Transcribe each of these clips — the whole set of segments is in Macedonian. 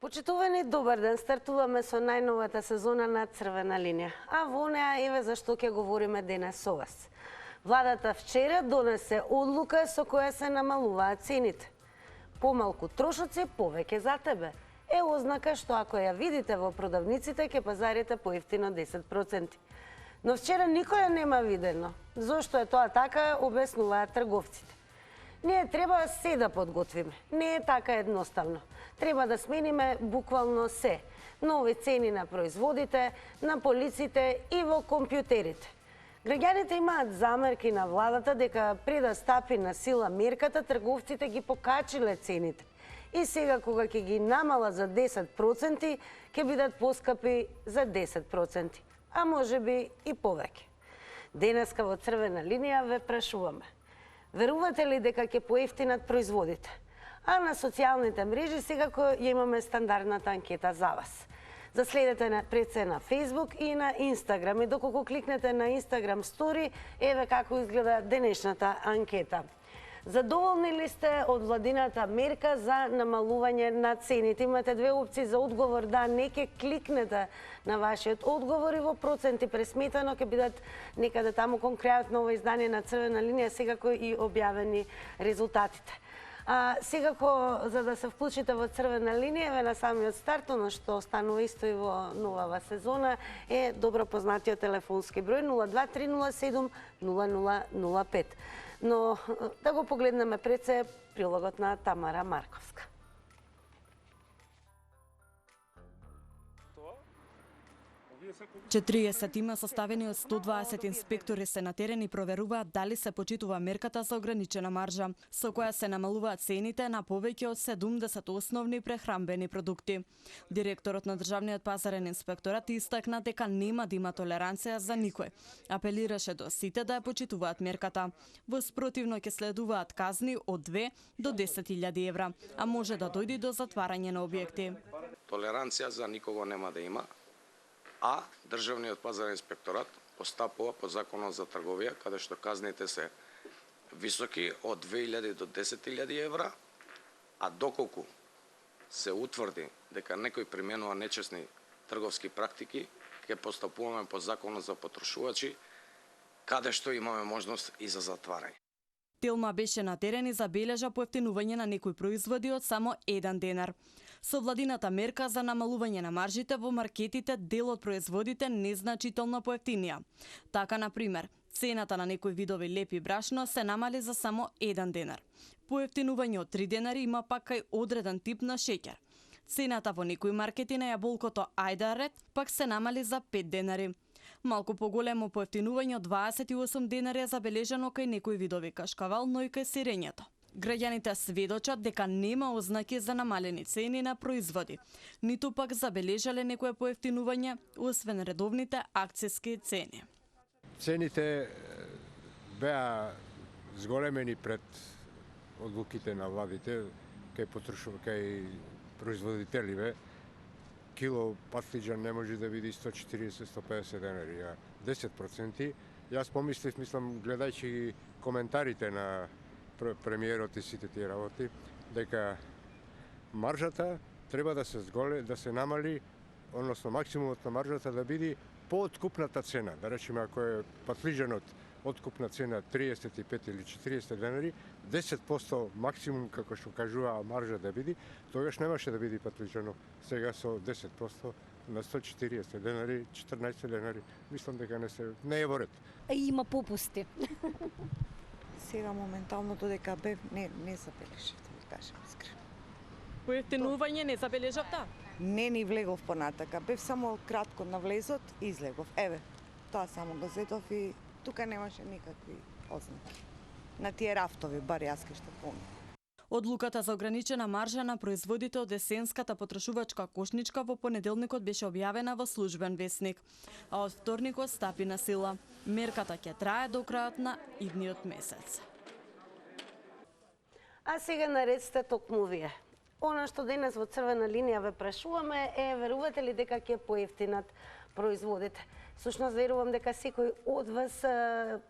Почитувани, добар ден. Стартуваме со најновата сезона на Црвена линија. А во неа еве зашто ќе говориме денес со вас. Владата вчера донесе одлука со која се намалуваат цените. Помалку трошоци, повеќе за тебе. Е ознака што ако ја видите во продавниците, ќе пазарите поевтино 10%. Но вчера никој нема видено. Зошто е тоа така, објаснуваат трговците. Ние треба се да подготвиме. Не е така едноставно. Треба да смениме буквално се. Нови цени на производите, на полиците и во компјутерите. Граѓаните имаат замерки на владата дека пред да стапи на сила мерката, трговците ги покачиле цените. И сега кога ќе ги намала за 10%, ќе бидат поскапи за 10%, а можеби и повеќе. Денеска во Црвена линија ве прашуваме. Верувате ли дека ќе поевтинат производите? А на социјалните мрежи секако ја имаме стандардната анкета за вас. Заследете пред се на Facebook и на Instagram. И доколку кликнете на Instagram Story, еве како изгледа денешната анкета. Задоволни ли сте од владината мерка за намалување на цените? Имате две опции за одговор, да, не ќе кликнете на вашиот одговор и во проценти пресметано ќе бидат некаде таму кон крајот на ова издание на Црвена линија секако и објавени резултатите. Секако, за да се вклучите во Црвена линија, ве на самиот старт, оно што останува исто и во новава сезона, е добро познатиот телефонски број 02307 0005. Но да го погледнеме пред се прилогот на Тамара Марковска. 40 тима составени од 120 инспектори се на терен и проверуваат дали се почитува мерката за ограничена маржа, со која се намалуваат цените на повеќе од 70 основни прехранбени продукти. Директорот на Државниот пазарен инспекторат истакна дека нема да има толеранција за никој. Апелираше до сите да ја почитуваат мерката. Во спротивно ќе следуваат казни од 2 до 10.000 евра, а може да дојде до затварање на објекти. Толеранција за никого нема да има. А Државниот пазарен инспекторат постапува по Законот за трговија, каде што казните се високи од 2.000 до 10.000 евра, а доколку се утврди дека некој применува нечесни трговски практики, ќе постапуваме по Законот за потрошувачи, каде што имаме можност и за затварање. Телма беше на терен и забележа поевтинување на некои производи од само 1 денар. Со владината мерка за намалување на маржите во маркетите, дел од производите незначително поевтинија. Така, на пример, цената на некои видови леп и брашно се намали за само 1 денар. Поевтинување од 3 денари има пак кај одреден тип на шеќер. Цената во некои маркети на јаболкото Ајдарет пак се намали за 5 денари. Малку поголемо поевтинување од 28 денари е забележано кај некои видови кашкавал, но и кај сирењето. Граѓаните сведочат дека нема ознаки за намалени цени на производи, ниту пак забележале некое поевтинување, освен редовните акциски цени. Цените беа зголемени пред одлуките на владите кај производителиве. Кило патлиџан не може да биде 140-150 денари, а 10%. Јас помислив, гледајќи коментарите на премиерот и сите тие работи, дека маржата треба да се намали, односно максимумот на маржата да биде по откупната цена. Да речеме, ако е патлиџанот откупна цена 35 или 40 денари, 10% максимум, како што кажува маржа да биде, тогаш немаше да биде патлиџано. Сега со 10% на 140 денари, 14 денари, мислам дека не е во ред. Има попусти. Сега моментално додека бев не забележав, да ви кажем искрено. Поевтинување не забележавте? Не ни влегов понатака, бев само кратко на влезот и излегов. Еве, тоа само го зедов и тука немаше никакви ознаки. На тие рафтови, бар јас ке што помнам. Одлуката за ограничена маржа на производите од есенската потрошувачка кошничка во понеделникот беше објавена во Службен весник, а од вторникот стапи на сила. Мерката ќе трае до крајот на идниот месец. А сега наред сте токму вие. Она што денес во Црвена линија ве прашуваме е, верувате ли дека ќе поевтинат производите? Сушност верувам дека секој од вас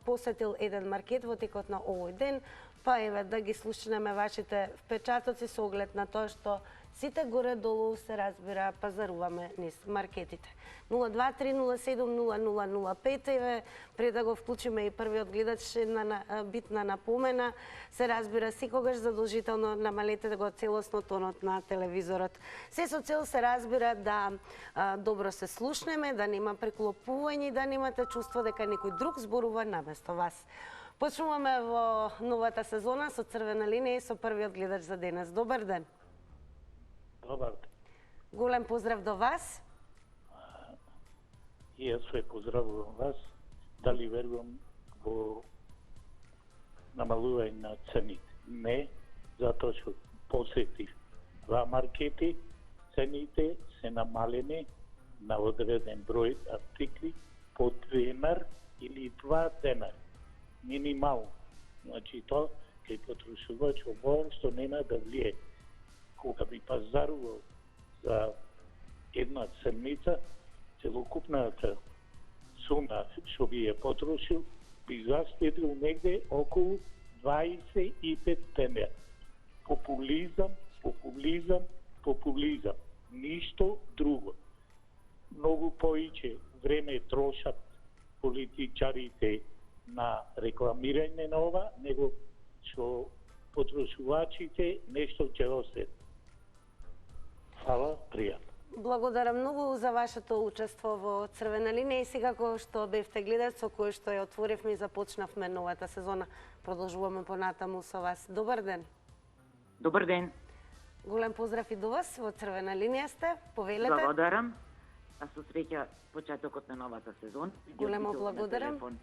посетил еден маркет во текот на овој ден, па еве да ги слушнеме вашите впечатоци со оглед на тоа што Сите горе-долу се разбира, пазаруваме низ маркетите. 023070005, еве, пред да го вклучиме и првиот гледач, една битна напомена, се разбира, секогаш задолжително намалете го целосно тонот на телевизорот. Се со цел се разбира да добро се слушнеме, да нема преклопување, да немате чувство дека некој друг зборува наместо вас. Почнуваме во новата сезона со Црвена линија и со првиот гледач за денес. Добар ден. Добар ден. Голем поздрав до вас. И јас ве поздравувам вас. Дали верувам во намалување на цените? Не, затоа што посетив два маркети, цените се намалени на одреден број артикли по денар или 2 денари. Минимално. Значи тоа кај потрошувач што нема да влие. Кога би пазарувал за една седмица, целокупната сума што би ја потрошил, би заштедил негде околу 25 денара. Популизам, популизам, популизам. Ништо друго. Многу поиќе време трошат политичарите на рекламирање на ова, него што потрошувачите нешто ќе осет. Фала, пријатно. Благодарам многу за вашето учество во Црвена линија и секако што бевте гледач со кој што ја отворивме и започнавме новата сезона. Продолжуваме понатаму со вас. Добар ден. Добар ден. Голем поздрав и до вас. Во Црвена линија сте. Повелете. Благодарам. А со среќа почетокот на новата сезон. Големо благодарам.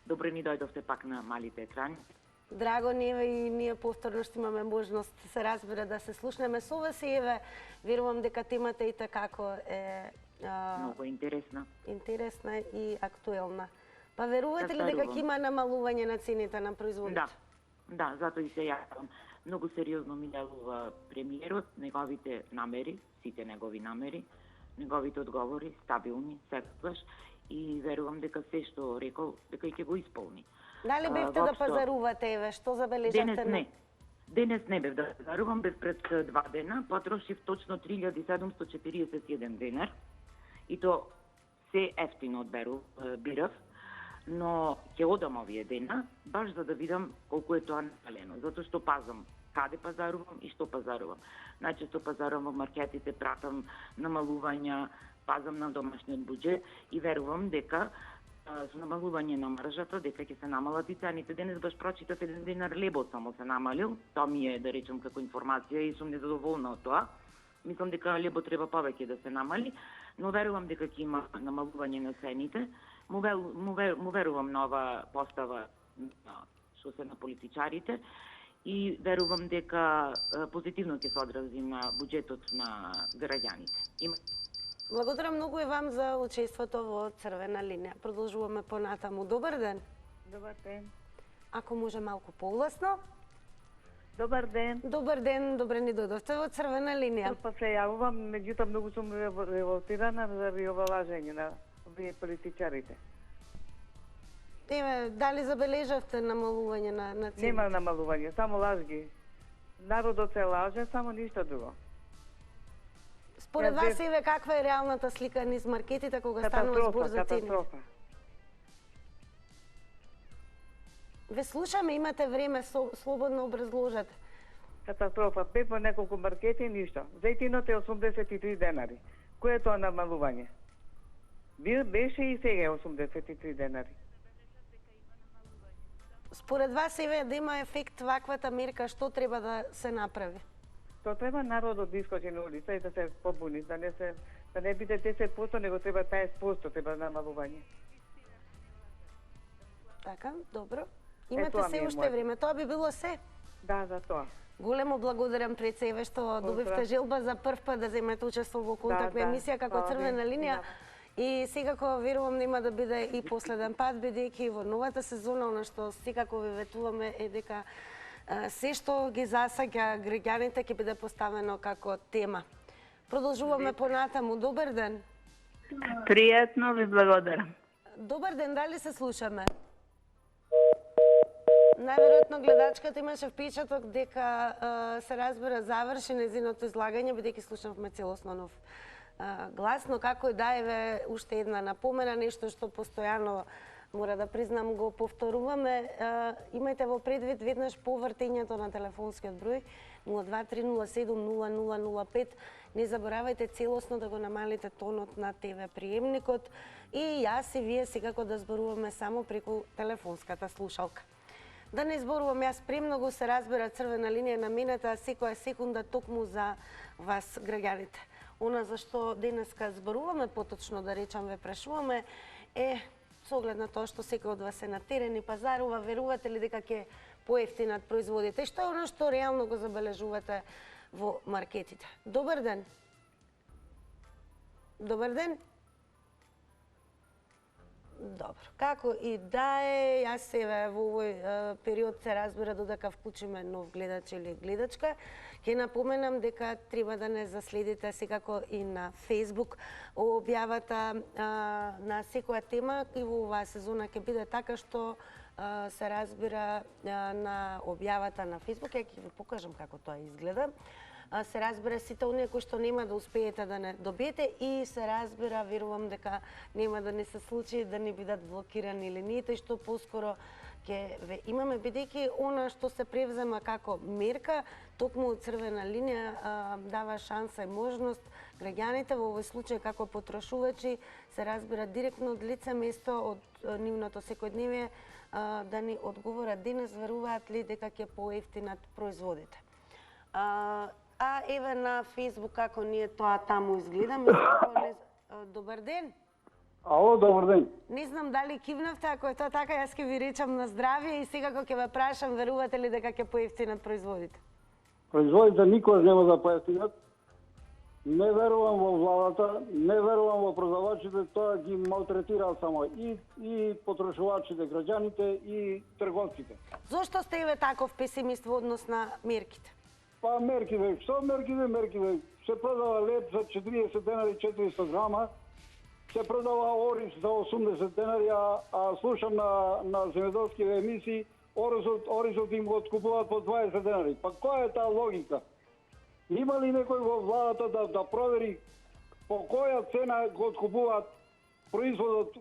Добре ни дојдовте пак на малите екрани. Драго ни е и ние повторно што имаме можност се разбира да се слушнеме со вас и еве верувам дека темата и како е Многу интересна. Интересна и актуелна. Па верувате ли дека Верувам. ќе има намалување на цените на производите? Да, затоа и се јавам. Многу сериозно ми делува премиерот, неговите намери, сите негови намери, неговите одговори, стабилни, секогаш, и верувам дека се што рекол, дека и ќе го исполни. Дали бевте да пазарувате, еве, што забележавте? Денес не. Денес не бев да пазарувам, бев пред 2 дена, потрошив точно 3741 денар, и то се ефтино бирав, но ќе одам овие дена, баш за да видам колку е тоа намалено, затоа што пазам каде пазарувам и што пазарувам. Најчесто пазарувам во маркетите, пратам намалувања, пазам на домашниот буџет и верувам дека со намалување на маржата, дека ќе се намалат и цените. Денес баш прочитав 1 динар лебот само се намалил, тоа ми е, да речем, како информација и сум незадоволна од тоа. Мислам дека лебот треба повеќе да се намали, но верувам дека ќе има намалување на цените. Му верувам на ова постава што се на политичарите и верувам дека позитивно ќе се одрази на буџетот на граѓаните. Благодарам многу и вам за учеството во Црвена линија. Продолжуваме понатаму. Добар ден. Добар ден. Ако може малку погласно. Добар ден. Добар ден, добре ни дојдовте во Црвена линија. Па се јавувам, меѓутоа многу сум револтирана заради ова лажење на овие политичарите. Еве, дали забележавте намалување на цените? Нема намалување, само лажги. Народот се лаже, само ништо друго. Според вас, еве, каква е реалната слика низ маркетите кога станува збор за цени? Катастрофа. Ве слушаме, имате време, слободно образложете. Катастрофа. Бев во неколку маркети, ништо. Зејтинот е 83 денари. Кој е тоа намалување? Беше и сега е 83 денари. Според вас, еве, да има ефект ваквата мерка, што треба да се направи? Тоа треба народот да искочи на улица и да се побуни, да не биде 10%, него треба 50% треба намалување. Така, добро. Имате тоа ми се е уште моето. време. Тоа би било се. Да, за тоа. Големо благодарам пред се, еве, што добивте желба за прв пат да земете учество во контактна емисија како Црвена линија. И секако верувам нема да биде и последен пат, бидејќи во новата сезона, она што секако ви ветуваме е дека се што ги засаѓа граѓаните ќе биде поставено како тема. Продолжуваме понатаму. Добар ден. Пријатно, ви благодарам. Добар ден, дали се слушаме? најверојатно гледачката имаше впечаток дека се разбира заврши незиното излагање, бидејќи слушнавме целосно нов глас, но како и да еве уште една напомена, нешто што постојано мора да признам го повторуваме. Имајте во предвид веднаш по вртењето на телефонскиот број 0230700005. Не заборавајте целосно да го намалите тонот на ТВ приемникот и јас и вие секако да зборуваме само преку телефонската слушалка. Да не зборувам јас премногу, се разбира црвена линија наменета секоја секунда токму за вас граѓаните. Она за што денеска зборуваме, поточно да речам ве прашуваме, е со оглед на тоа што секој од вас е на терен и пазарува, верувате ли дека ќе поевтинат производите? Што е оно што реално го забележувате во маркетите? Добар ден. Добар ден. Добро. Како и да е, јас еве во овој период се разбира додека вклучиме нов гледач или гледачка, ќе напоменам дека треба да не заследите секако и на Facebook објавата на секоја тема и во оваа сезона ќе биде така што се разбира на објавата на Facebook, ја ќе ви покажам како тоа изгледа. Се разбира сите оние кои што нема да успеете да не добиете и се разбира, верувам дека нема да не се случи да не бидат блокирани линиите, што поскоро ќе ве имаме, бидејќи она што се превзема како мерка, токму црвена линија дава шанса и можност граѓаните во овој случај како потрошувачи се разбира директно од лице место од нивното секојдневие да ни одговорат денес веруваат ли дека ќе поевтинат производите. А еве на Facebook како ние тоа таму изгледаме. Добар ден. Ало, добар ден. Не знам дали кивнавте, ако е тоа така, јас ќе ви речам на здравје и секако ќе ве прашам, верувате ли дека ќе поевтинат производите? Производите никош нема да поевтинат. Не верувам во владата, не верувам во продавачите, тоа ги малтретира само и потрошувачите, граѓаните и трговците. Зошто сте еве таков песимист во однос на мерките? Па мерките, што мерките? Се продава леп за 40 денари 400 грама, се продава ориз за 80 денари, а слушам на земјоделски емисии, оризот им го откупуваат по 20 денари. Па која е таа логика? Има ли некој во владата да провери по која цена го откупуваат производот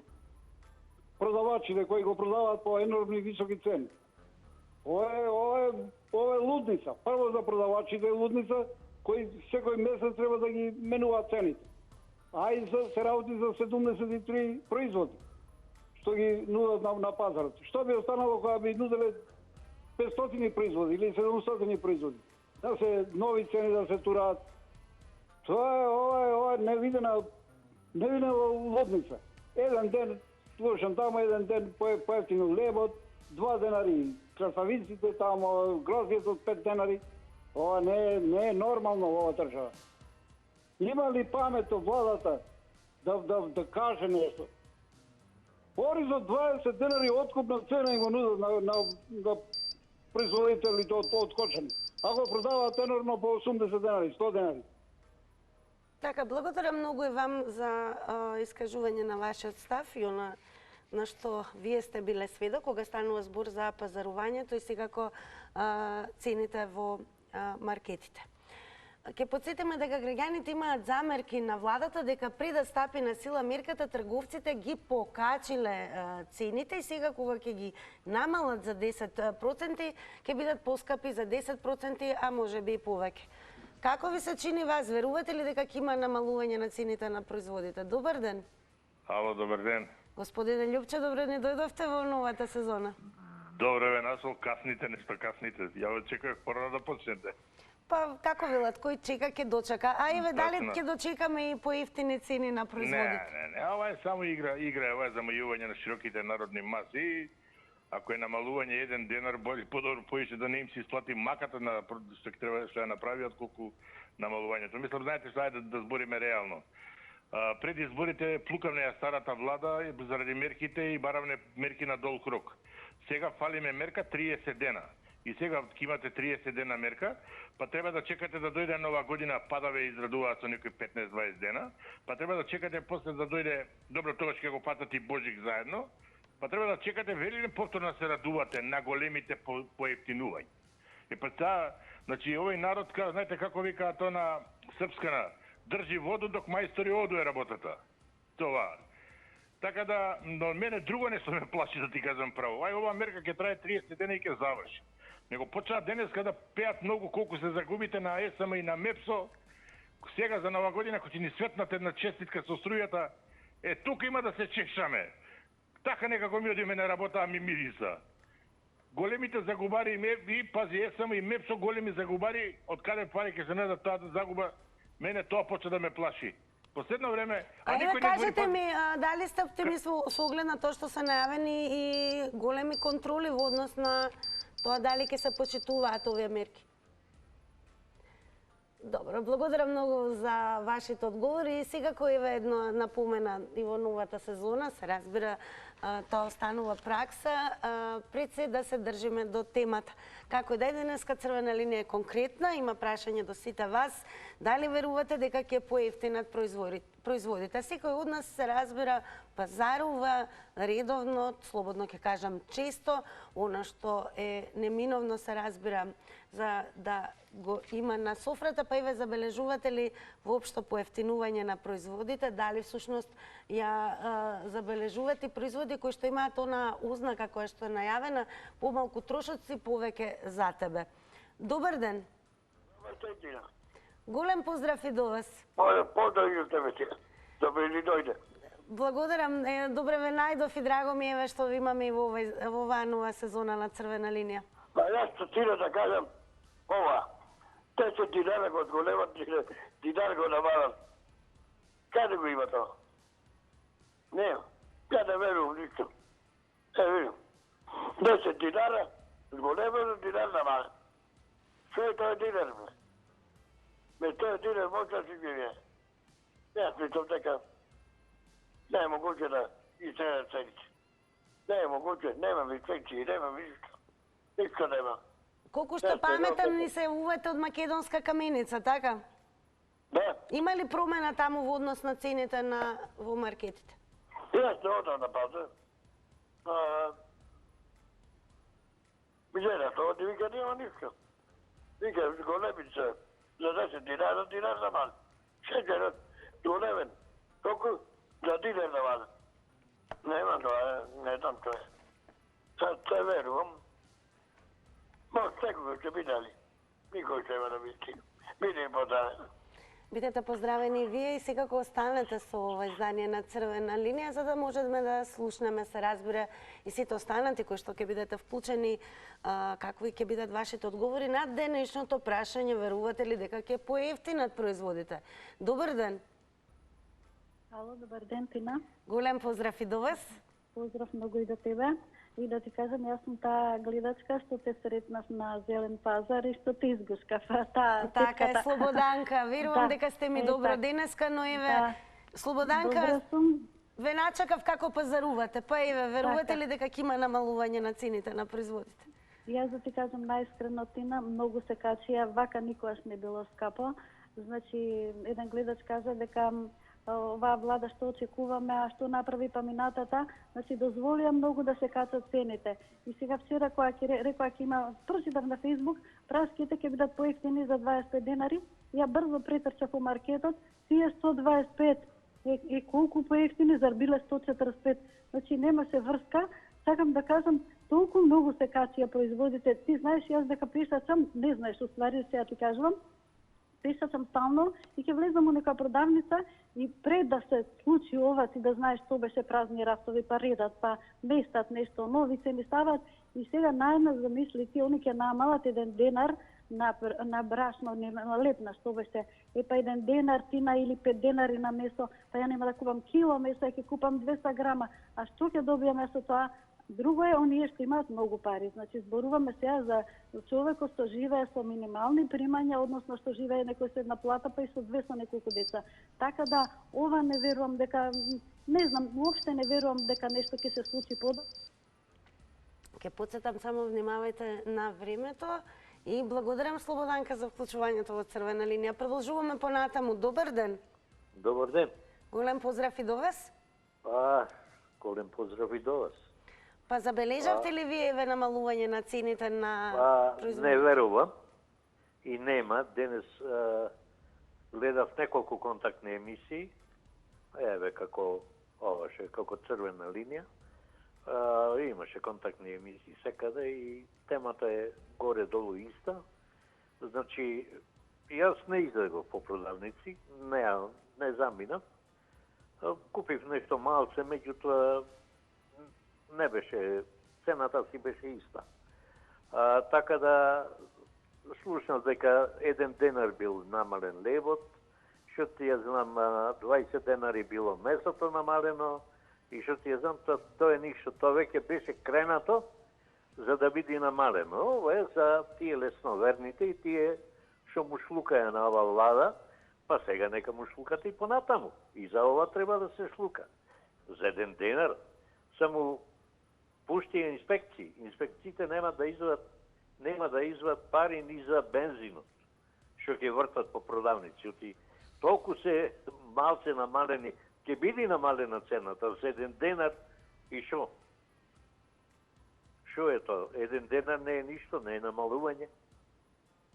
продавачите кои го продаваат по енормни високи цени? Ова е лудница. Прво за продавачите е лудница, кои секој месец треба да ги менуваат цените. А и се работи за 73 производи, што ги нудат на пазарот. Што би останало кога би нуделе 500 производи или 700 производи? Да се нови цени да се тураат. Тоа е невидена лудница. Еден ден слушам тамо, еден ден поевтино лебот, 2 денари красавиците, тамо грозјето 5 денари. Ова не е нормално во оваа држава. Има ли памет од владата да каже нешто? Оризот 20 денари откупна цена им го нудат на производителите од кочани. Ако продаваат енорно по 80 денари, 100 денари. Така, благодарам многу и вам за искажување на вашиот став и на што вие сте биле сведок кога станува збор за пазарувањето и секако цените во маркетите. Ке потсетиме дека граѓаните имаат замерки на владата дека пред да стапи на сила мерката, трговците ги покачиле цените и сега кога ќе ги намалат за 10%, ќе бидат поскапи за 10%, а може би и повеќе. Како ви се чини вас? Верувате ли дека ќе има намалување на цените на производите? Добар ден. Ало, добар ден. Господине Љупче, добре ни дојдовте во новата сезона. Добре ве насол, касните, нешто касните. Ја ве чекав порано да почнете. Па, како велат, кој чека ќе дочека. А еве дали ќе дочекаме и поевтини цени на производите? Не, ова е само игра, ова е замајување на широките народни маси. Ако е намалување 1 денар, подобро поише да не им се исплати маката на што треба што ја направи отколку намалувањето. Мислам, знаете што, ајде да збориме реално. Пред изборите плукавне ја старата влада заради мерките и баравне мерки на долг рок. Сега фалиме мерка 30 дена. И сега ќе имате 30 дена мерка, па треба да чекате да дојде нова година, па да ве израдуваат со некои 15-20 дена, па треба да чекате после да дојде, добро тогаш ќе го патат и Божик заедно, Па треба да чекате велине повторно се радувате на големите поевтинувања. И па таа, значи овој народ, знаете како вика тоа на српскана, држи воду док мајстори оду е работата. Това. Така да, но мене друго нешто ме плаши, да ти кажам право. Оваа мерка ќе трае 30 дена и ќе заврши. Него почнаа денеска да пеат многу колку се загубите на ЕСМ и на МЕПСО. Сега за нова година, кој ќе ни светнат една честитка со струјата, тука има да се чешаме. Така некако ми одиме на работа, а ми мириса. Големите загубари и пази ЕСМ и МЕПСО големи загубари, од каде пари ќе се најдат таа загуба, мене тоа почна да ме плаши. Последно време... Ајде, кажете ми, дали сте оптимист со оглед на тоа што се најавени и големи контроли во однос на тоа дали ќе се почитуваат овие мерки? Добро, благодарам многу за вашите одговори и секако еве едно напомена и во новата сезона, се разбира, тоа останува пракса, пред се да се држиме до темата. Како и да е, денеска Црвена линија е конкретна, има прашање до сите вас, дали верувате дека ќе поевтинат производите? Секој од нас се разбира пазарува редовно, слободно ќе кажам често, она што е неминовно се разбира за да го има на софрата, па еве забележувате ли воопшто поевтинување на производите, дали всушност ја забележувате производи кои што имаат она ознака која што е најавена, помалку трошоци, повеќе за тебе. Добар ден. Голем поздрав и до вас. Поздрав и до тебе. Добре ли дојде? Благодарам. Добре ве најдов и драго ми е што ви имаме и во оваа нова сезона на Црвена линија. Па јас цитира да кажам ова. 10 динара го одголемат, динар го намалат. Каде го има тоа? Не, ја не верувам ништо. Видим. 10 динара, големат, динар намалат. Што е тоа динар, бе? Ме тоа динар може да си ги вие. Јас мислам дека не е могуќе да изтреат цените. Не е могуќе, нема инспекции, нема ништо. Ништо нема. Колку што паметам ни се увете од македонска каменица, така? Да. Има ли промена таму во однос на цените во маркетите? Јас не одам на пазар. Гледа, тоа ти вика нема ништо. Вика големица за 10 динара, динар намали. Шеќерот големен. Толку за динар намали. Нема тоа, не знам тоа. Сад се верувам. Може секој ќе бидали. Никој ќе има да мисли. Биде подаден. Бидете поздравени и вие и секако останете со ова издание на Црвена линија за да можеме да слушнеме, се разбира, и сите останати кои што ќе бидете вклучени, какви ќе бидат вашите одговори на денешното прашање, верувате ли дека ќе поевтинат производите? Добар ден. Ало, добар ден, Тина. Голем поздрав и до вас. Поздрав многу и до тебе. И да ти кажам, јас сум таа гледачка што те сретнав на Зелен пазар и што те изгушкав. Така е, Слободанка. Верувам дека сте ми добро денеска, но еве, Слободанка, ве начекав како пазарувате. Па еве, верувате ли дека ќе има намалување на цените на производите? Јас да ти кажам најискрено, Тина, многу се качија, вака никогаш не било скапо. Значи, еден гледач кажа дека оваа влада што очекуваме, а што направи паминатата, значи дозволија многу да се качат цените. И сега вчера кога ќе рекоа ќе има, прочитав на Facebook, праските ќе бидат поевтини за 25 денари. Ја брзо претрчав по маркетот, тие 125 и колку поевтини, зар биле 145. Значи немаше врска. Сакам да кажам, толку многу се качија производите. Ти знаеш, јас дека пешачам, не знаеш, уствари сега ти кажувам, пешачам стално и ќе влезам во нека продавница и пред да се случи ова, ти да знаеш што беше празни рафтови, па редат, па местат нешто, нови цени стават и сега најнаш замисли ти, они ќе намалат 1 денар на брашно, на лепна, што беше, па 1 денар Тина или 5 денари на месо, па ја нема да купам кило месо, ќе купам 200 грама, а што ќе добијаме со тоа? Друго е оние што имаат многу пари. Значи, зборуваме сега за човекот што живее со минимални примања, односно што живее некој со една плата, па и со 200 неколку деца. Така да, ова не верувам дека, не знам, уопште не верувам дека нешто ќе се случи подобро. Ке подсетам само, внимавајте на времето и благодарам Слободанка за вклучувањето во Црвена линија. Продолжуваме понатаму. Добар ден. Добар ден. Голем поздрав и до вас. Голем поздрав и до вас. Па забележавте ли вие еве намалување на цените на Не производите? верувам и нема. Денес гледав неколку контактни емисии, еве како оваше, како црвена линија. Имаше контактни емисии секаде и темата е горе-долу иста. Значи, јас не излегов по продавници, не заминав. Купив нешто малце, меѓутоа не беше, цената си беше иста. Така да слушнав дека 1 денар бил намален левот, што ти ја знам 20 денари било месото намалено и што ти ја знам тоа е ништо, тоа веќе беше кренато за да биде намалено. Ова е за тие лесноверните и тие што му шлукаја на ова влада, па сега нека му шлукат и понатаму. И за ова треба да се шлука. За 1 денар само пушти инспекции. Инспекциите нема да извадат пари ни за бензинот, што ќе вртат по продавници. Толку се малце намалени, ќе биде намалена цената за 1 денар и шо? Шо е тоа? 1 денар не е ништо, не е намалување.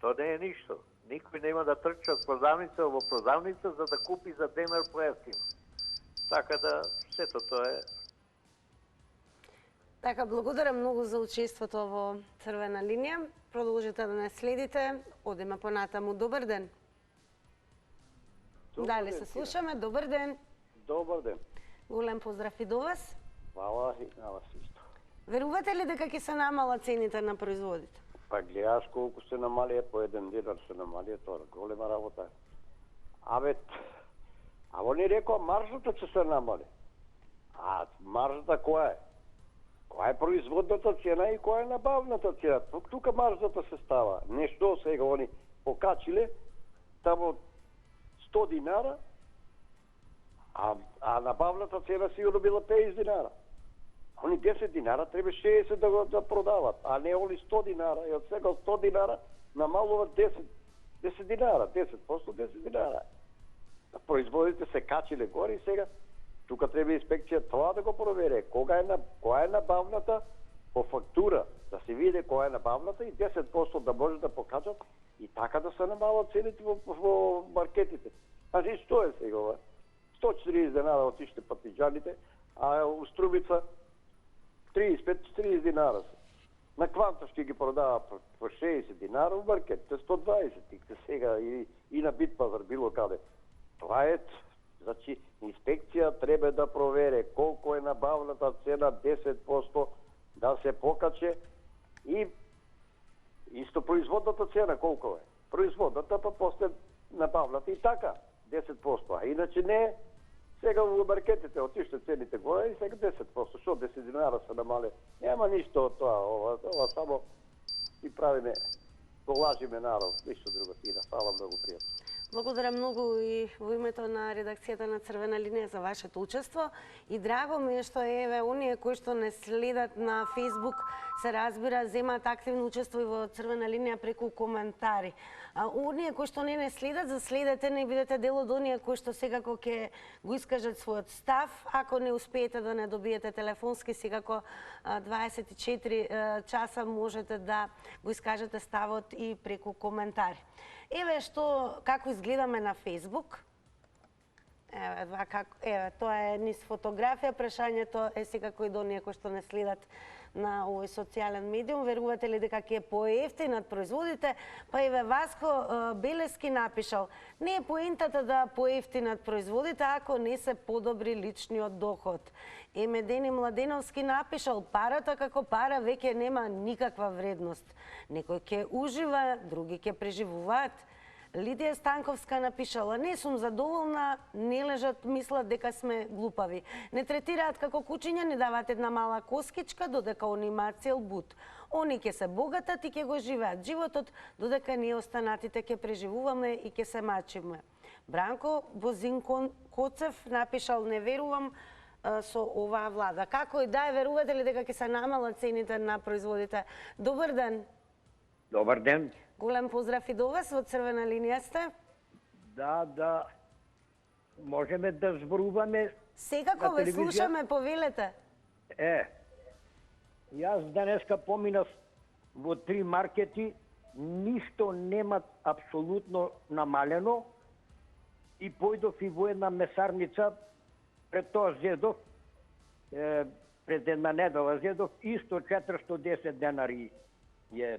Тоа не е ништо. Никој нема да трча од продавница во продавница за да купи за денар поевтино. Така да, сето тоа е. Така, благодарам многу за учеството во Црвена линија. Продолжите да не следите. Одиме понатаму. Добар ден. Дали се слушаме? Добар ден. Добар ден. Голем поздрав и до вас. Хвала и на вас исто. Верувате ли дека ќе се намала цените на производите? Па гледаш колку се намалија, по 1 денар се намалија, тоа е голема работа. Они рекоа маржата ќе се намали. А маржата која е? Која е производната цена и која е набавната цена? Тука маржата се става. Нешто сега они покачиле, тамо 100 динара, а набавната цена сигурно била 50 динара. Они 10 динара треба 60 да продават, а не они 100 динара. И од сега 100 динара намалуват 10 динара, 10%, 10 динара. Производите се качиле горе и сега тука треба инспекција тоа да го провере. Која е набавната по фактура, да се види која е набавната и 10% да може да покажат и така да се намалат цените во маркетите. А не што е сега ова? 140 динара отиште патиџаните, а у Струмица 35-40 динара се. На Кванта ќе ги продава по 60 динара, у маркетите 120, сега и на Бит пазар било каде. Тоа е, значи, инспекција треба да провере колку е набавната цена, 10% да се покаче и исто производната цена колку е. Производната па после набавната и така, 10%, а иначе не. Сега во маркетите отиште цените горе и сега 10%, што 10 динара се намале. Нема ништо од тоа, ова само и правиме, голажиме народ, ништо друго тира. Фала многу пријатно. Благодарам многу и во името на редакцијата на Црвена линија за вашето учество и драго ми е што еве оние кои што не следат на Facebook се разбира земаат активно учество и во Црвена линија преку коментари. А оние кои што не следат, заследете не бидете дел од оние кои што секако ќе го искажат својот став, ако не успеете да не добиете телефонски секако 24 часа можете да го искажете ставот и преку коментари. Еве како изгледаме на Facebook. Еве тоа е низ фотографија, прашањето е секако и до оние кои што не следат на овој социјален медиум. Верувате ли дека ќе поевтинат производите? Па еве Васко Белески напишал: не е поентата да поевтинат производите ако не се подобри личниот доход. Емедени Младеновски напишал: парата како пара веќе нема никаква вредност. Некој ќе ужива, други ќе преживуваат. Лидија Станковска напишала: не сум задоволна, не лежат, мислат дека сме глупави. Не третираат како кучиња, не дават една мала коскичка, додека они имаат цел бут. Они ќе се богатат и ќе го живеат животот, додека ние останатите ќе преживуваме и ќе се мачиме. Бранко Бозинкон Коцев напишал: не верувам со оваа влада. Како и да е, верувате ли дека ќе се намалат цените на производите? Добар ден. Добар ден. Голем поздрав и до вас, во Црвена линија сте. Да. Можеме да зборуваме. Секако ве слушаме, повелете. Јас денеска поминав во 3 маркети, ништо нема апсолутно намалено и појдов и во една месарница, пред тоа зедов, пред една недела зедов, исто 410 денари е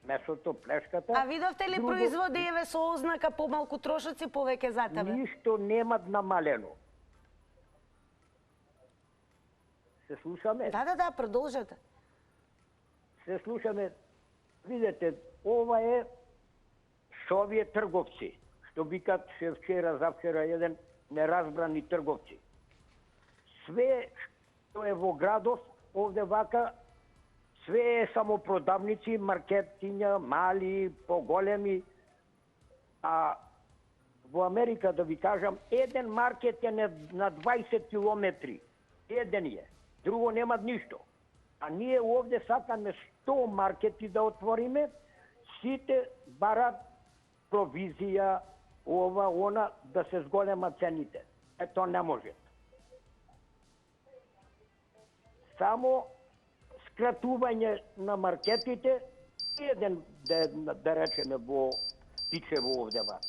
месото, плешката. А видовте ли производи еве со ознака помалку трошоци, повеќе за тебе? Ништо нема намалено. Се слушаме? Да, продолжете. Се слушаме. Видете, ова е со овие трговци, што викат ше вчера, завчера еден неразбрани трговци. Све што е во градов, овде вака, све е само продавници, маркетиња, мали, поголеми. А во Америка, да ви кажам, еден маркет е на 20 километри. Еден е. Друго нема ништо. А ние овде сакаме 100 маркети да отвориме, сите барат провизија, ова, она, да се зголема цените. Ето не може. Само скратување на маркетите, еден, да речеме, во Тичево овде ба.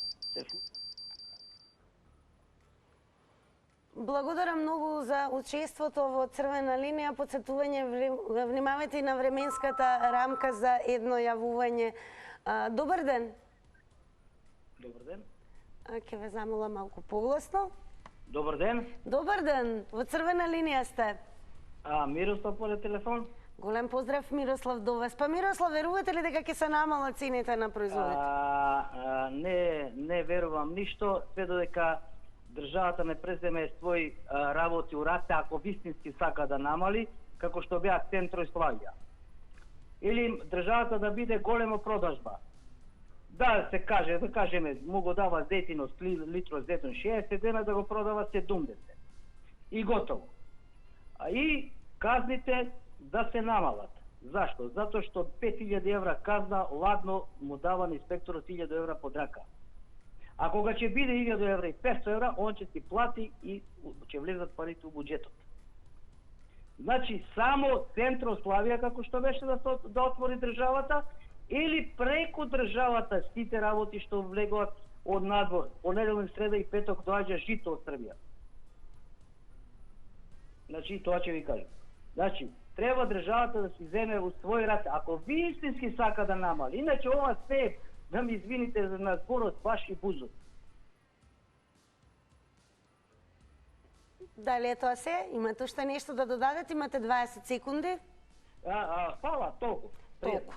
Благодарам многу за учеството во Црвена линија. Подсетување, внимавајте и на временската рамка за едно јавување. Добар ден. Добар ден. Ќе ве замолам малку погласно. Добар ден. Добар ден. Во Црвена линија сте. Мирослав по телефон. Голем поздрав, Мирослав, до вас. Па Мирослав, верувате ли дека ќе се намалат цените на производите? Не верувам ништо, све додека државата не преземе своји работи у раце, ако вистински сака да намали, како што беа Центро и Славија. Или државата да биде голема продажба. Да се каже, да кажеме, му го дава зетино, литро зетин 60 дена, да го продава 70. И готово. И казните да се намалат. Зашто? Затоа што 5000 евра казна ладно му дава на инспекторот 1000 евра под рака. А кога ќе биде 1000 евра и 500 евра, он ќе ти плати и ќе влезат парите у буџетот. Значи, само Центро Славија, како што беше да отвори државата, или преку државата сите работи што влегуват од надвор, понеделник, среда и петок доаѓа жито од Србија. Значи, тоа ќе ви кажам. Значи, треба државата да си земе во свој раце, ако вистински сака да намали. Иначе ова се, да ми извините на зборот, баш и бузот. Дали е тоа се? Имате уште нешто да додадете? Имате 20 секунди. Фала, толку.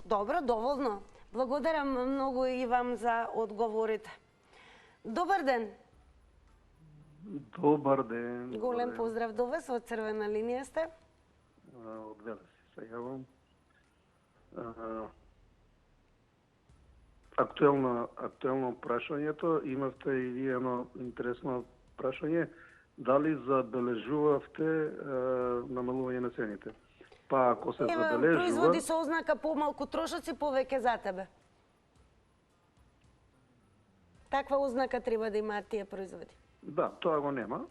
Добро, доволно. Благодарам многу и вам за одговорите. Добар ден. Добар ден. Голем поздрав до вас, од Црвена линија сте. Од Велес се јавам. Актуелно прашањето, имавте и вие едно интересно прашање, дали забележувавте намалување на цените? Па ако се забележува... Производи со ознака помалку трошоци, повеќе за тебе. Таква ознака треба да имаат тие производи. Да, тоа го нема.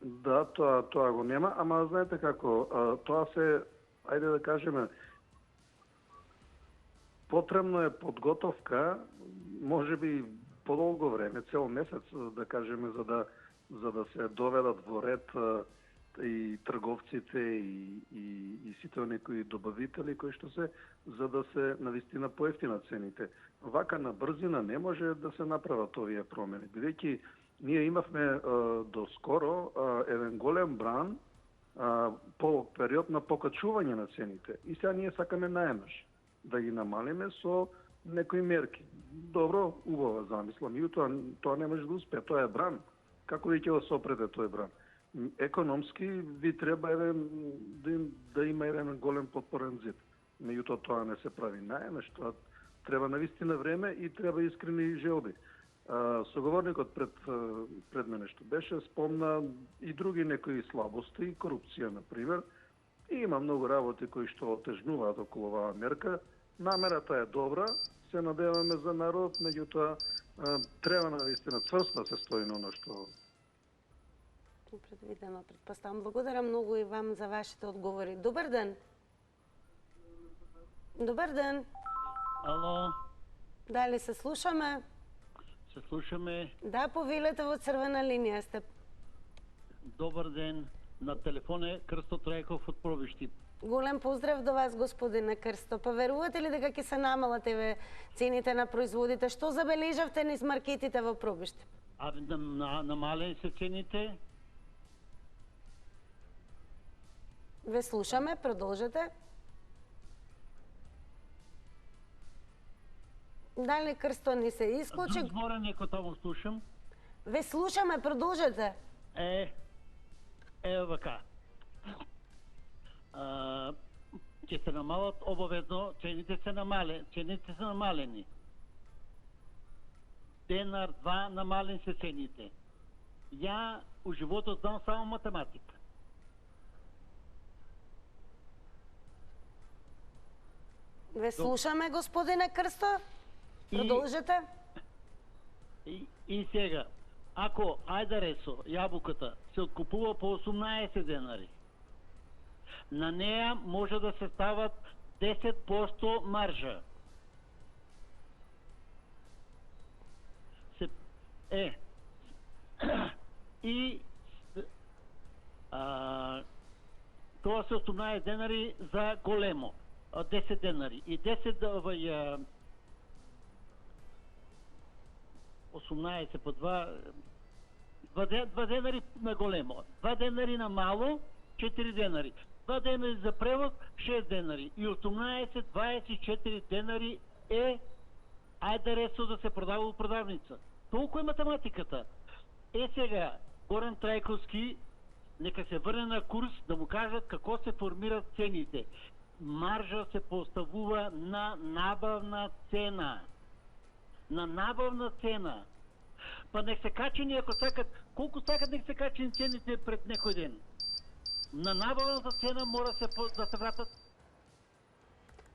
Да, тоа го нема, ама знаете како, тоа се, ајде да кажеме, потребно е подготовка, може би подолго време, цел месец, да кажеме, за да се доведат во ред и трговците и сите некои добавители кои што се, за да се навистина поевтинат цените. Вака на брзина не може да се направат овие промени, бидејќи ние имавме доскоро еден голем бран по период на покачување на цените. И сега ние сакаме наеднаш да ги намалиме со некои мерки. Добро, убава замисла, тоа не може да успее, тоа е бран. Како ви ќе го сопрете тој бран? Економски ви треба да има еден голем подпорен зид. Меѓутоа тоа не се прави наеднаш, тоа треба навистина време и треба искрени желби. Соговорникот пред мене што беше спомна и други некои слабости, корупција например, и има многу работи кои што отежнуваат околу оваа мерка. Намерата е добра, се надеваме за народ, меѓутоа треба навистина цврсто да се стои на оно што Предвидено, предпоставам. Благодарам многу и вам за вашите одговори. Добар ден. Добар ден. Ало, Дали се слушаме? се слушаме. Да, повелете во црвена линија сте. Добар ден. На телефон е Крсто Трајков од Пробишти. Голем поздрав до вас, господине Крсто. Па верувате ли дека ќе се намалат еве цените на производите? Што забележавте низ маркетите во Пробишти? А намалени се цените? Ве слушаме, продолжете. Дали Крсто ни се исклучи? Збора некој таму слушам. Ве слушаме, продолжете. Ево вака. Ќе се намалат обавезно, цените се намалени. Денар, два, намалени се цените. Ја у животот знам само математика. Ве слушаме, господине Крсто. Продолжете. И сега, ако ајдаресо, јабуката, се откупува по 18 денари, на неја може да се стават 10% маржа. И тоа се 18 денари за големо, 10 денари. И 10 18 по 2 денари на големо, 2 денари на мало, 4 денари. 2 денари за превоз, 6 денари. И 18, 24 денари е ајдаресо да се продава у продавница. Толку е математиката. Сега, Горан Трајковски, нека се врне на курс да му кажат како се формират цените. Маржа се поставува на набавна цена. На набавна цена. Па нек се качени, ако сакат, колку сакат нек се качени цените пред некој ден. На набавната цена мора да се вратат.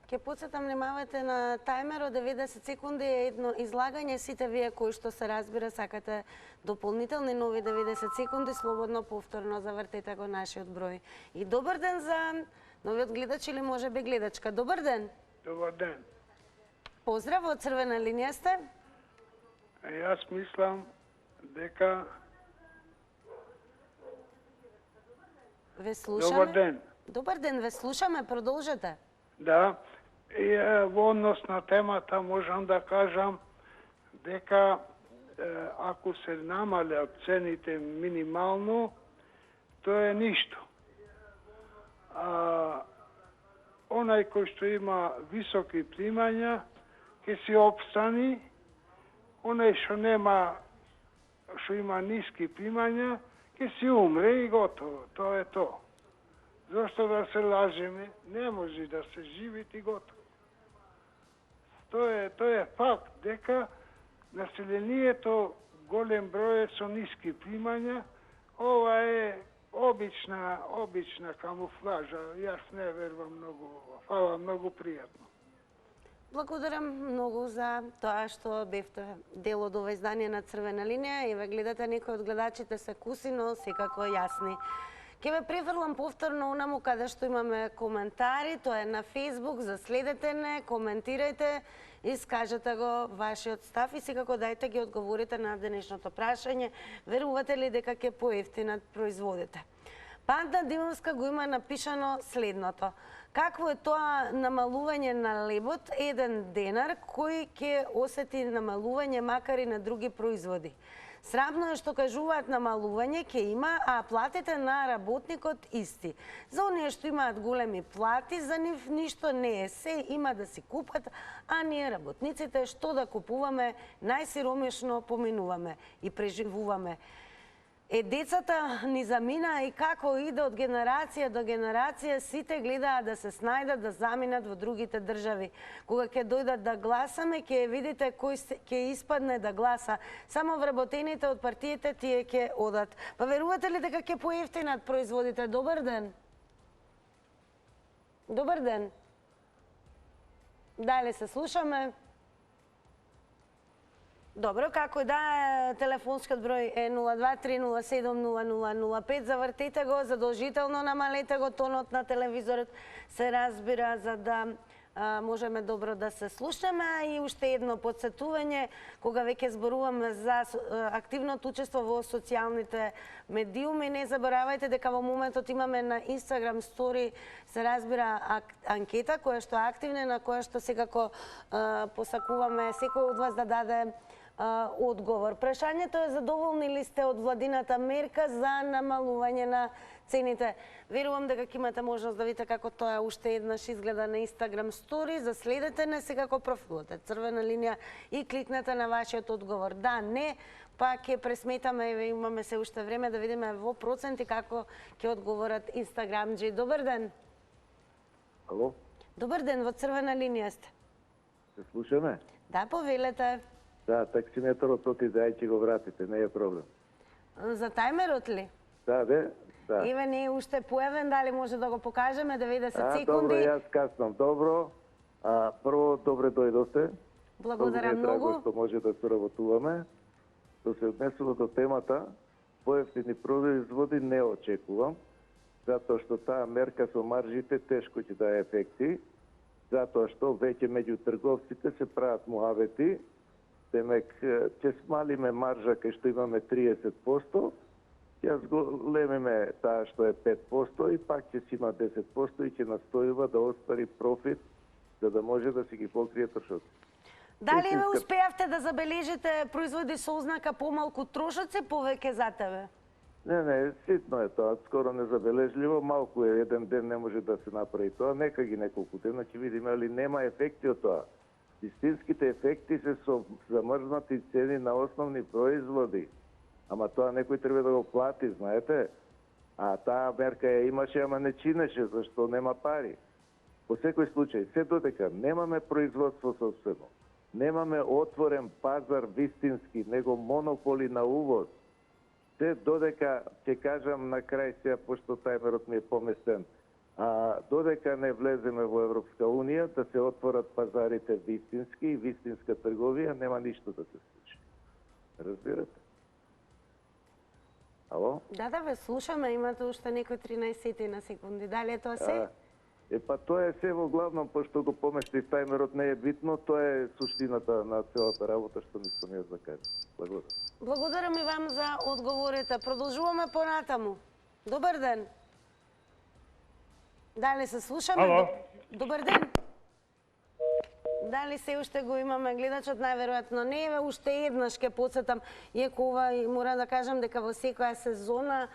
Ке подсетам, внимавате на тајмер од 90 секунди е едно излагање. Сите вие кои што се разбира сакате дополнителни нови 90 секунди, слободно повторно завртете го нашиот број. И добар ден за новиот гледач или може би гледачка. Добар ден. Добар ден. Поздрав, од црвена линија сте. Јас мислам дека... Ве слушаме. Добар ден. Добар ден, ве слушаме, продолжете. Да, и во однос на темата можам да кажам дека ако се намалят цените минимално, тоа е ништо. Онај кој што има високи примања, ќе си опстани, онај што има ниски примања, ќе си умре и готово. Тоа е тоа. Зошто да се лажеме? Не може да се живи и готово. Тоа е факт дека населението голем број е со ниски примања. Ова е обична камуфлажа. Јас не верувам многу. Фала, многу пријатно. Благодарам многу за тоа што бевте дел од ова издание на Црвена линија и ве гледате, некои од гледачите се куси, но секако јасни. Ке ве префрлам повторно онаму каде што имаме коментари, тоа е на Facebook, заследете не, коментирајте, искажете го вашиот став и секако дајте ги одговорите на денешното прашање. Верувате ли дека ќе поевтинат производите? Панда Димовска го има напишано следното. Какво е тоа намалување на лебот, 1 денар, кој ќе осети намалување макар и на други производи? Срамно е што кажуваат намалување ќе има, а платите на работникот исти. За оние што имаат големи плати, за нив ништо не е, се има да си купат, а ние работниците што да купуваме, најсиромешно поминуваме и преживуваме. Децата ни замина и како иде од генерација до генерација, сите гледаат да се снајдат, да заминат во другите држави. Кога ќе дојдат да гласаме, ќе видите кој ќе испадне да гласа. Само вработените од партиите тие ќе одат. Па верувате ли дека ќе поевтинат производите? Добар ден. Добар ден. Дали се слушаме? Добро, како и да, телефонскиот број е 023070005. Завртете го, задолжително намалете го тонот на телевизорот, се разбира, за да можеме добро да се слушаме. И уште едно подсетување, кога веќе зборуваме за активното учество во социјалните медиуми, не заборавајте дека во моментот имаме на Instagram Story, се разбира, анкета која што е активна, на која што секако посакуваме секој од вас да даде одговор. Прашањето е: задоволни ли сте од владината мерка за намалување на цените? Верувам дека ќе имате можност да видите како тоа уште еднаш изгледа на Instagram Story. Заследете не секако профилот е Црвена линија и кликнете на вашиот одговор. Да, не, па ќе пресметаме и имаме се уште време да видиме во проценти како ќе одговорат Инстаграмџи. Добар ден. Ало? Добар ден, во Црвена линија сте. Се слушаме? Да, повелете. Да, таксиметрот отиде, ај ќе го вратите, не е проблем. За тајмерот ли? Да, бе, да. Еве, не е уште појавен, дали може да го покажеме, 90 секунди? Добро, јас каснам. Добро. Прво, добре дојдовте. Благодарам многу. Драго што може да соработуваме. Што се однесува до темата, поевтини производи не очекувам, затоа што таа мерка со маржите тешко ќе дае ефекти, затоа што веќе меѓу трговците се прават муавети. Демек, ќе смалиме маржа кај што имаме 30%, ќе зголемиме таа што е 5% и пак ќе си има 10% и ќе настојува да оствари профит за да може да си ги покрие трошоци. Дали ве успеавте да забележите производи со ознака помалку трошоци повеќе за тебе? Не, ситно е тоа, скоро незабележливо, малку е, еден ден не може да се направи тоа, нека ги неколку дена ќе видиме, али нема ефекти од тоа. Истинските ефекти се со замрзнати цени на основни производи. Ама тоа некој треба да го плати, знаете? А таа мерка ја имаше, ама не чинеше, зашто нема пари. По секој случај, се додека немаме производство собствено, немаме отворен пазар вистински, него монополи на увоз, се додека, ќе кажам на крај сега, пошто тајмерот ми е поместен, додека не влеземе во Европска Унија, да се отворат пазарите вистински и вистинска трговија, нема ништо да се случи. Разбирате? Ало? Да, ве слушаме, имате уште некои 13 на секунди. Дали е тоа се? Па тоа е се во главном, пошто го поместив тајмерот, не е битно, тоа е суштината на целата работа што мислам јас да кажам. Благодарам. Благодарам и вам за одговорите. Продолжуваме понатаму. Добар ден. Дали се слушаме? Ало. Добар ден. Дали се уште го имаме гледачот? Најверојатно не е. Уште еднаш ке подсетам, иако ова мора да кажам дека во секоја сезона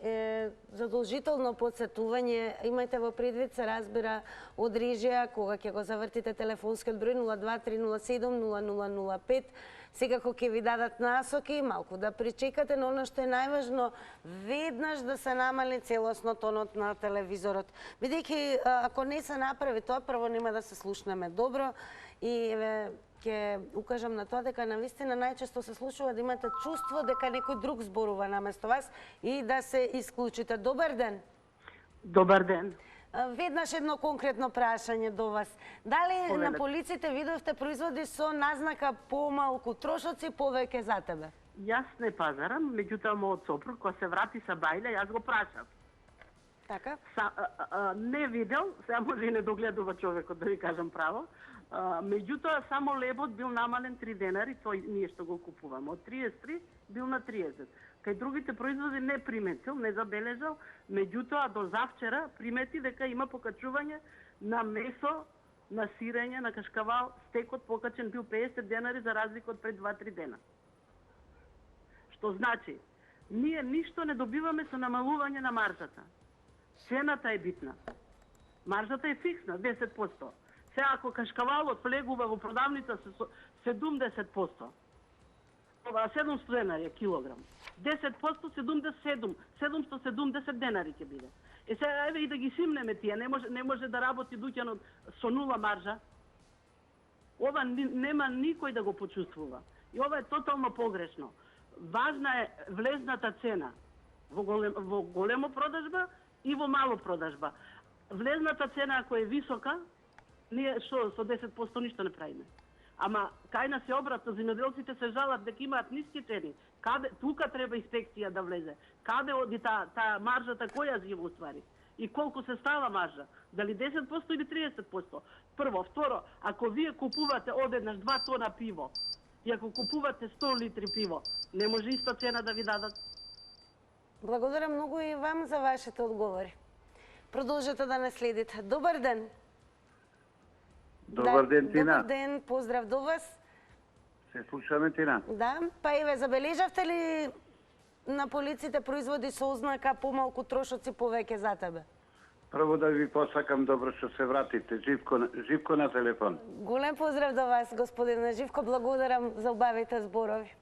е задолжително подсетување. Имајте во предвид, се разбира, од режија, кога ќе го завртите телефонскиот број 023070005. Секако ќе ви дадат насоки, малку да причекате, но оно што е најважно, веднаш да се намали целосно тонот на телевизорот. Бидејќи, ако не се направи тоа, прво нема да се слушнеме добро и ќе укажам на тоа дека навистина најчесто се случува да имате чувство дека некој друг зборува наместо вас и да се исклучите. Добар ден. Добар ден. Веднаш едно конкретно прашање до вас. Дали на полиците видовте производи со назнака помалку трошоци повеќе за тебе? Јас не пазарам, меѓутоа мојот сопруг кога се врати са бајле, јас го прашав. Така? Не видел, сега може и не догледува човекот, да ви кажам право. Меѓутоа само лебот бил намален 3 денари, тој ние што го купуваме. Од 33 бил на 30. Кај другите производи не приметил, не забележал, меѓутоа до завчера примети дека има покачување на месо, на сирење, на кашкавал, стекот покачен бил 50 денари за разлика од пред 2-3 дена. Што значи, ние ништо не добиваме со намалување на маржата. Цената е битна. Маржата е фиксна, 10%. Сега ако кашкавалот влегува во продавница со 70%, 700 денари килограм. 10% 770 денари ќе биде. Сега еве и да ги симнеме тие, не може да работи дуќанот со нула маржа. Ова нема никој да го почувствува. И ова е тотално погрешно. Важна е влезната цена во големо продажба и во мало продажба. Влезната цена ако е висока, ние што со 10% ништо не правиме. Ама кај нас е обратно, земјоделците се жалат дека имаат ниски цени. Каде тука треба инспекција да влезе? Каде оди таа маржата која зива уствари? И колку се става маржа? Дали 10% или 30%? Прво, второ, ако вие купувате одеднаш 2 тона пиво и ако купувате 100 литри пиво, не може иста цена да ви дадат. Благодаря многу и вам за вашите одговори. Продолжете да не следите. Добар ден. Добар ден, Тина. Добар ден, поздрав до вас. Се слушаме, Тина. Да, па еве, забележавте ли на полиците производи со ознака помалку трошоци повеќе за тебе? Прво да ви посакам добро што се вратите. Живко на телефон. Голем поздрав до вас, господине Живко. Благодарам за убавите зборови.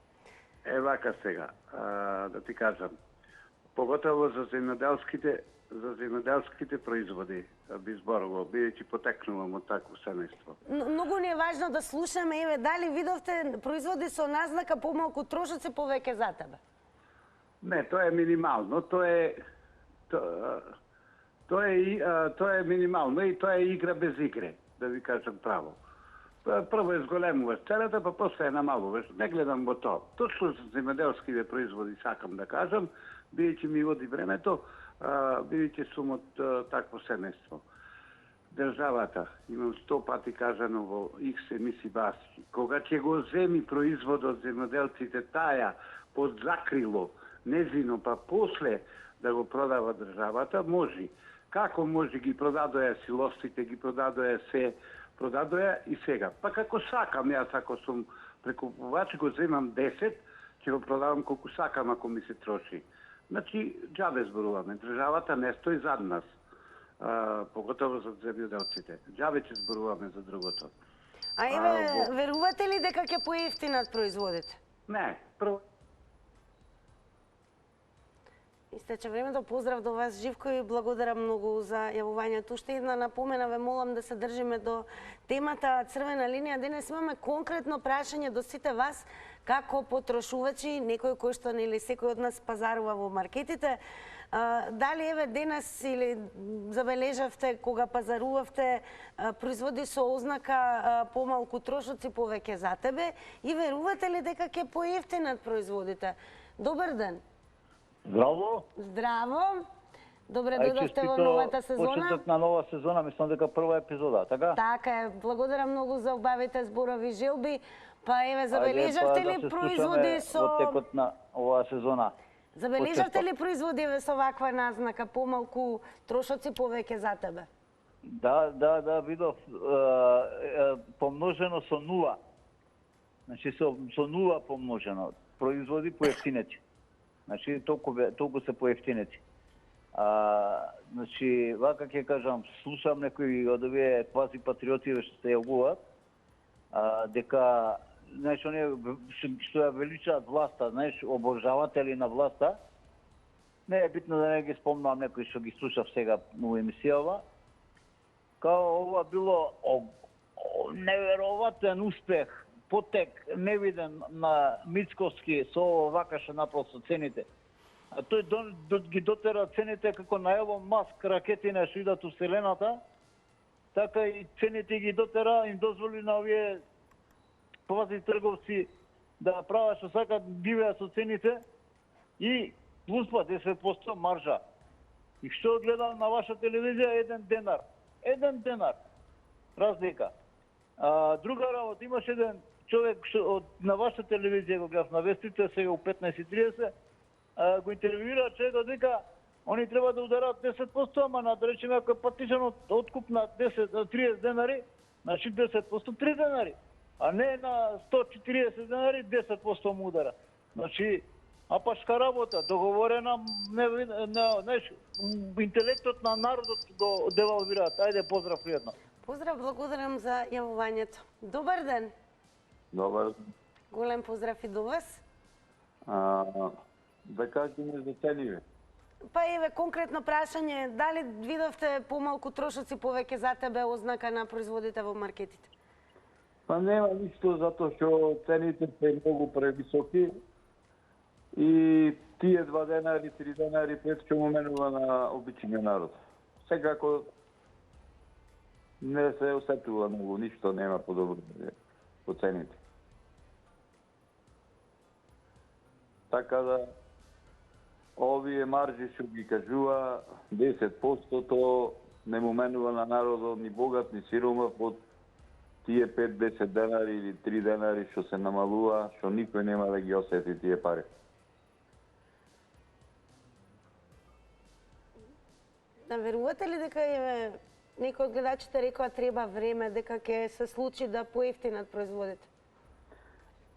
Вака сега, да ти кажам. Поготово за земјоделските производи би зборувал, бидејќи потекнувам од такво семејство. Многу ни е важно да слушаме, еве, дали видовте производи со назнака помалку трошоци повеќе за тебе? Не, тоа е минимално, тоа е минимално и тоа е игра без игре, да ви кажам право. Прво е зголемуваш цената, па после е намалуваш. Не гледам во тоа. Точно за земјоделските производи сакам да кажам, бидејќи ми води времето, бидејќи сум од такво семејство. Државата, имам 100 пати кажано во X емисии баси, кога ќе го земи производот од земјоделците таја под закрило, незино, па после да го продава државата, може. Како може ги продадоја силосите, ги продадоја се, продадоја и сега. Па како сакам, јас ако сум прекупувач, го земам 10, ќе го продавам колку сакам ако ми се троши. Значи, џабе зборуваме. Државата не стои зад нас, поготово за земјоделците. Џабе ќе зборуваме за другото. А еве, верувате ли дека ќе поевтинат производите? Не, прво. Истече времето. Поздрав до вас, Живко, и благодарам многу за јавувањето. Уште една напомена, ве молам да се држиме до темата црвена линија. Денес имаме конкретно прашање до сите вас како потрошувачи, некој кој што или секој од нас пазарува во маркетите. Дали еве денес или забележавте кога пазарувавте производи со ознака помалку трошоци повеќе за тебе и верувате ли дека ќе поевтинат производите? Добар ден. Здраво. Здраво. Добре дојдовте во новата сезона. Почеток на нова сезона, мислам дека прва епизода, така? Така е. Благодарам многу за убавите зборови желби. Па еве, забележавте ли производи со... Во текот на оваа сезона. Забележавте ли производи со ваква назнака, помалку трошоци повеќе за тебе? Да, видов. Помножено со 0. Значи со 0 помножено. Производи поевтинети. Значи толку се поевтинети. Значи, вака ќе кажам, слушам некои од овие квази патриоти што се јавуваат, дека знаеш, оние што ја величаат власта, знаеш, обожаватели на власта, не е битно да не ги спомнам некои што ги слушав сега во емисијава, као ова било невероватен успех, потек невиден на Мицковски со ова вака што направил со цените. А тој ги дотера цените како на Елон Маск ракетина што идат у Вселената, така и цените ги дотера, им дозволи на овие квази трговци да прават што сакат, бивеа со цените и плюс 10% маржа. И што гледам на ваша телевизија, 1 денар. 1 денар разлика. Друга работа, имаш еден човек што на ваша телевизија го гледав на вестите сега у 15:30, го интервјуира човекот, вика они треба да ударат 10%, ама да речеме ако е платишен откуп на 30 денари, значи 10% 3 денари, а не на 140 денари 10% му удара. Значи апашка работа, договорена, знаеш, интелектот на народот го девалвираат. Ајде, поздрав пријатно. Поздрав, благодарам за јавувањето. Добар ден. Добар. Голем поздрав и до вас. Да кажеме за цениве. Па еве, конкретно прашање, дали видовте помалку трошоци повеќе за тебе ознака на производите во маркетите? Па нема ништо, затоа што цените се многу превисоки и тие 2 денари, 3 денари пречка му менува на обичниот народ. Секако не се осетува многу, ништо нема подобро. по цените. Така да, овие маржи што ги кажува 10%, то не му менува на народот ни богат, ни сиромав од тие 5-10 денари или 3 денари што се намалува, што никој нема да ги осети тие пари. Верувате ли дека некои од гледачите рекоа треба време, дека ќе се случи да поевтинат производите?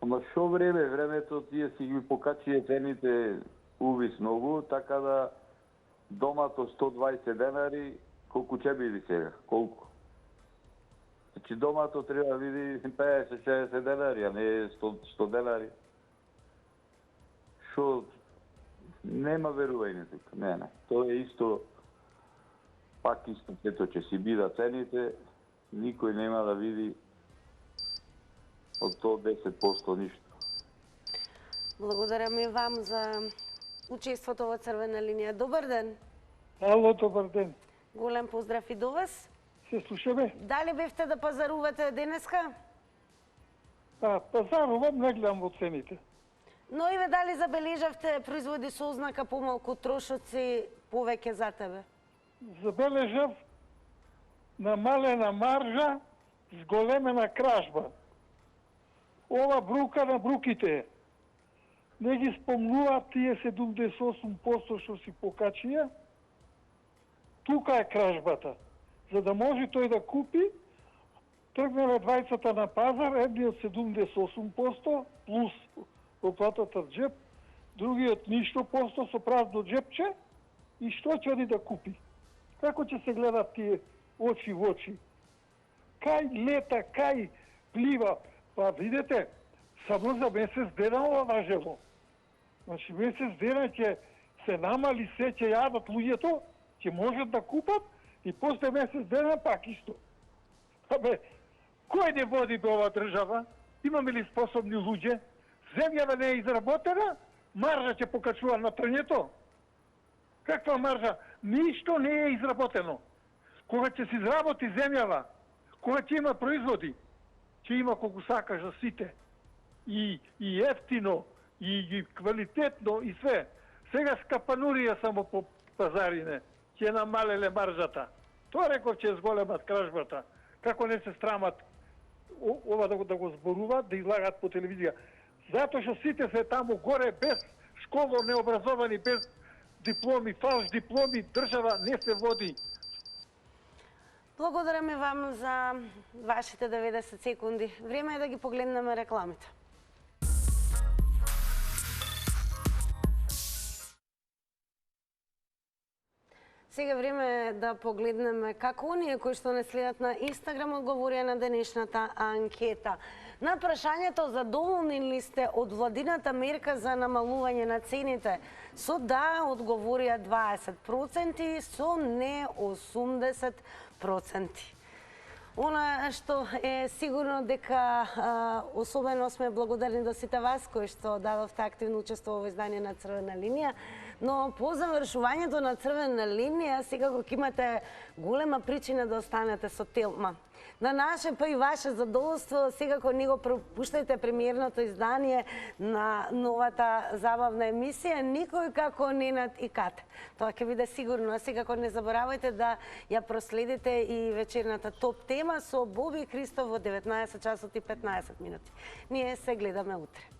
Ама шо време? Времето тие си ги покачија цените увис многу, така да домато 120 денари, колку ќе биде сега? Колку? Значи домато треба да види 50-60 денари, а не 100 денари. Шо? Нема верување тука, не. Тоа е исто, пак исто, ето ќе си бидат цените, никој нема да види од тоа 10% ништо. Благодарам и вам за учеството во Црвена линија. Добар ден. Ало, добар ден. Голем поздрав и до вас. Се слушаме? Дали бевте да пазарувате денеска? Пазарувам, не гледам во цените. Но и ве дали забележавте производи со ознака помалку трошоци повеќе за тебе? Забележав намалена маржа, зголемена кражба. Ова брука на бруките. Не ги спомнуваат тие 78% што си покачија. Тука е кражбата. За да може тој да купи, тргнале двајцата на пазар, едниот 78% плюс оплатата в джеп, другиот ништо посто со празно джепче и што ќе оди да купи? Како ќе се гледат тие очи во очи? Кај лета, кај плива? Па видете, само за месец дена ова важело. Значи месец дена ќе се намали се, ќе јадат луѓето, ќе можат да купат и после месец дена пак исто. Абе, кој не води бе ова држава? Имаме ли способни луѓе? Земјава не е изработена, маржа ќе покачува на трњето. Каква маржа? Ништо не е изработено. Кога ќе се изработи земјава, кога ќе има производи, ќе има колку сакаш за сите. И ефтино, и квалитетно, и све. Сега скапанурија само по пазарине, ќе намалеле маржата. Тоа реков ќе зголемат кражбата. Како не се страмат ова да го зборуваат, да излагат по телевизија. Затоа што сите се таму горе без школо, необразовани, без дипломи, фалш дипломи, држава не се води. Благодарам и вам за вашите 90 секунди. Време е да ги погледнеме рекламите. Сега време е да погледнеме како оние кои што не следат на Инстаграм одговорија на денешната анкета. На прашањето задоволни ли сте од владината мерка за намалување на цените? Со да одговорија 20%, со не 80%. Она што е сигурно дека особено сме благодарни до сите вас кои што дадовте активно учество во издание на Црвена линија, но по завршувањето на Црвена линија секако ќе имате голема причина да останете со Телма. На наше па и ваше задоволство, секако не го пропуштајте премиерното издание на новата забавна емисија Никој како Ненад и Кате. Тоа ќе биде сигурно, а секако не заборавајте да ја проследите и вечерната топ тема со Боби Христов во 19 часот и 15 минути. Ние се гледаме утре.